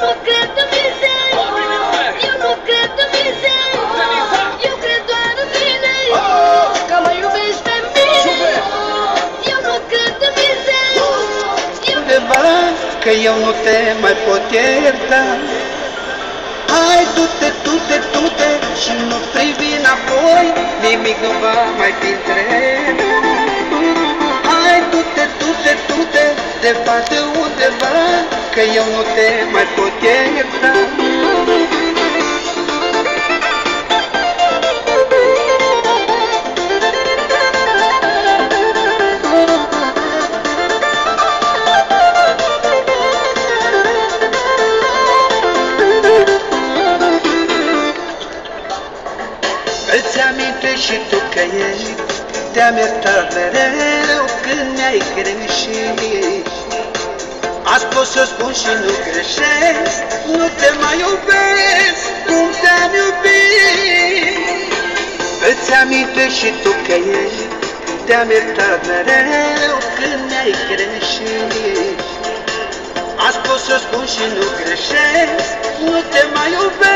Nu cred în visei, eu nu cred în visei, eu cred doar în tine, că mă iubești pe mine. Eu nu cred în visei, undeva că eu nu te mai pot ierta. Hai, du-te, du-te, du-te și nu privi înapoi, nimic nu va mai fi între noi. Hai, du-te, du-te, du-te, departe undeva, că eu nu te mai pot ierta. Îți amintești și tu că ești, te-am iertat mereu când mi-ai greșit. Azi pot să spun și nu greșesc, nu te mai iubesc cum te-am iubit. Îți amintești și tu că ești, te-am iertat mereu când mi-ai greșit. Azi pot să spun și nu greșesc, nu te mai iubesc.